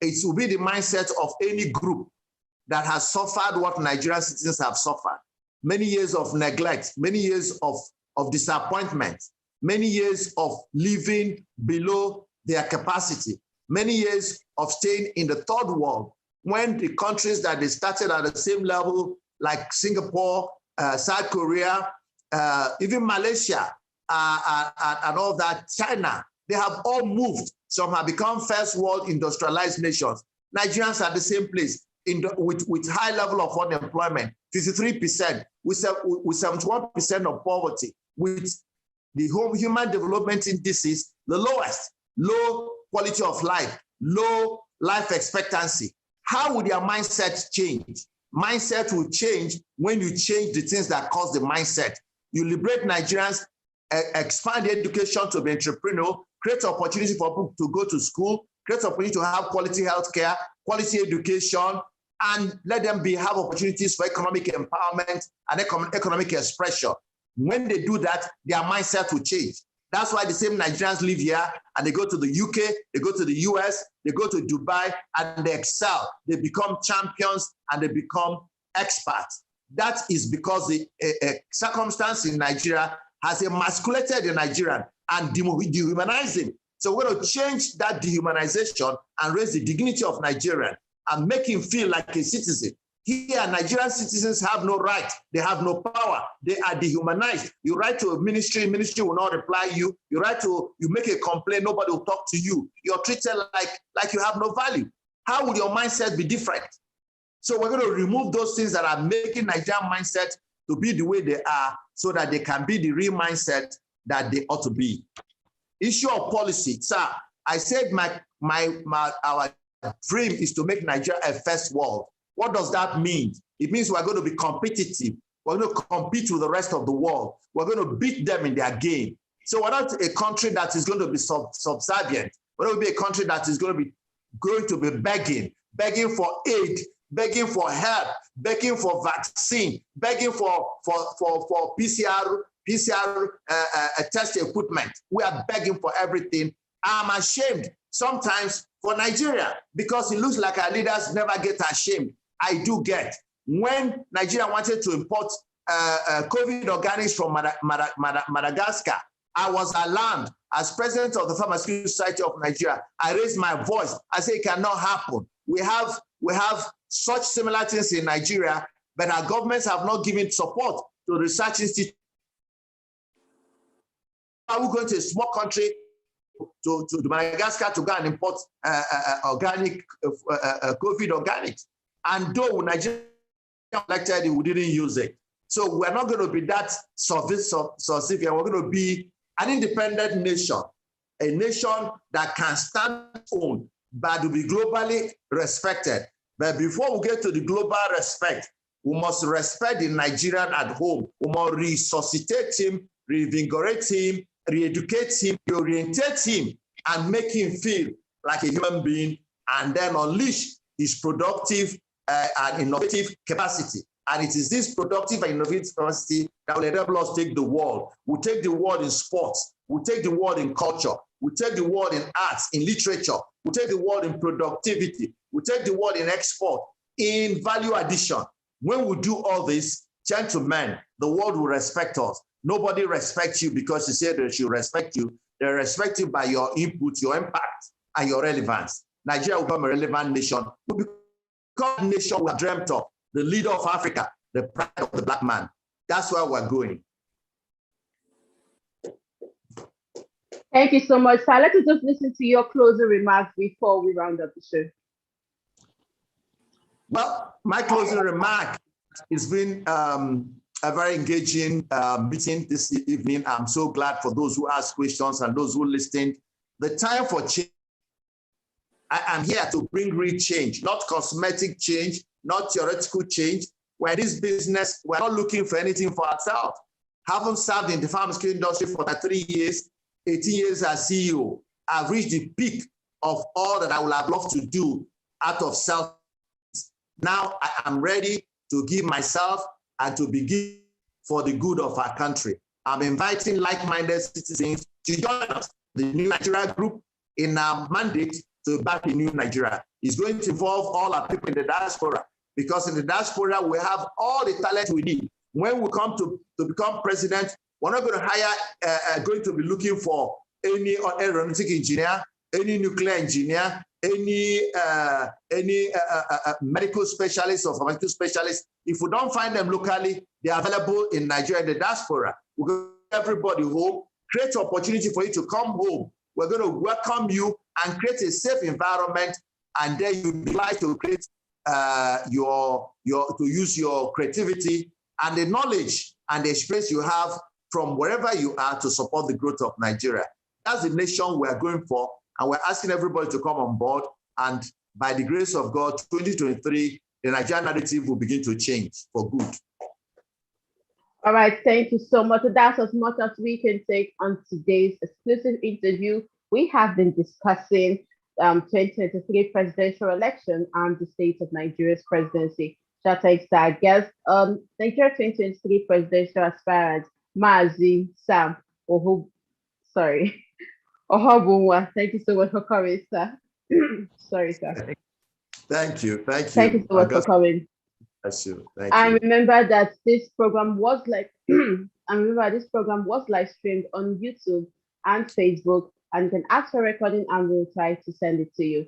it will be the mindset of any group that has suffered what Nigerian citizens have suffered. Many years of neglect, many years of disappointment, many years of living below their capacity, many years of staying in the third world, when the countries that they started at the same level, like Singapore, South Korea, even Malaysia, and all that, China, they have all moved. Some have become first world industrialized nations. Nigerians are the same place with high level of unemployment, 53%, with 71% of poverty, with the human development indices, the lowest, low quality of life, low life expectancy. How would their mindset change? Mindset will change when you change the things that cause the mindset. You liberate Nigerians, expand education to be entrepreneurial, create opportunity for people to go to school, create opportunity to have quality healthcare, quality education, and let them have opportunities for economic empowerment and economic expression. When they do that, their mindset will change. That's why the same Nigerians live here and they go to the UK, they go to the US, they go to Dubai, and they excel. They become champions and they become experts. That is because the circumstance in Nigeria has emasculated the Nigerian and dehumanized him. So we're going to change that dehumanization and raise the dignity of Nigerian and make him feel like a citizen. Here, Nigerian citizens have no right. They have no power. They are dehumanized. You write to a ministry will not reply you. You make a complaint, nobody will talk to you. You're treated like you have no value. How would your mindset be different? So we're going to remove those things that are making Nigerian mindset to be the way they are so that they can be the real mindset that they ought to be. Issue of policy. Sir, I said our dream is to make Nigeria a first world. What does that mean? It means we're going to be competitive. We're going to compete with the rest of the world. We're going to beat them in their game. So we're not a country that is going to be subservient. We're going to be a country that is going to be begging for aid, begging for help, begging for vaccine, begging for PCR test equipment. We are begging for everything. I'm ashamed sometimes for Nigeria because it looks like our leaders never get ashamed. I do get. When Nigeria wanted to import COVID organics from Madagascar, I was alarmed. As president of the Pharmaceutical Society of Nigeria, I raised my voice. I say it cannot happen. We have such similar things in Nigeria, but our governments have not given support to research institutes. Are we going to a small country to Madagascar to go and import organic COVID organics? And though Nigeria elected it, we didn't use it. So we're not going to be that subservient. We're going to be an independent nation, a nation that can stand on, but to be globally respected. But before we get to the global respect, we must respect the Nigerian at home. We must resuscitate him, reinvigorate him, re-educate him, reorientate him, and make him feel like a human being, and then unleash his productive and innovative capacity. And it is this productive and innovative capacity that will enable us to take the world. We'll take the world in sports. We'll take the world in culture. We'll take the world in arts, in literature. We'll take the world in productivity. We'll take the world in export, in value addition. When we do all this, gentlemen, the world will respect us. Nobody respects you because you say they should respect you. They respect you by your input, your impact, and your relevance. Nigeria will become a relevant nation. We'll become a nation we have dreamt of, the leader of Africa, the pride of the Black man. That's where we're going. Thank you so much, sir. Let us just listen to your closing remarks before we round up the show. Well, my closing remark has been a very engaging meeting this evening. I'm so glad for those who asked questions and those who listened. The time for change, I am here to bring real change, not cosmetic change, not theoretical change. We're in this business, we're not looking for anything for ourselves. Haven't served in the pharmaceutical industry for 3 years, 18 years as CEO. I've reached the peak of all that I would have loved to do out of self. Now I am ready to give myself and to begin for the good of our country. I'm inviting like-minded citizens to join us, the New Nigeria Group, in our mandate to back a new Nigeria. It's going to involve all our people in the diaspora, because in the diaspora, we have all the talent we need. When we come to become president, we're not going to hire, going to be looking for any aeronautic engineer, any nuclear engineer, any medical specialist or pharmaceutical specialist. If we don't find them locally, they are available in Nigeria, in the diaspora. We're going to everybody home, create opportunity for you to come home. We're going to welcome you and create a safe environment, and then you be like to create to use your creativity and the knowledge and the experience you have from wherever you are to support the growth of Nigeria. That's the nation we are going for, and we're asking everybody to come on board. And by the grace of God, 2023, the Nigerian narrative will begin to change for good. All right, thank you so much. That's as much as we can take on today's exclusive interview. We have been discussing 2023 presidential election and the state of Nigeria's presidency. That takes our guest, Nigeria 2023 presidential aspirant, Mazi Sam Ohuabunwa. Thank you so much for coming, sir. Sorry, sir. Thank you. Thank you so much for coming. Thank you. And remember that this program was live streamed on YouTube and Facebook, and you can ask for recording and we'll try to send it to you.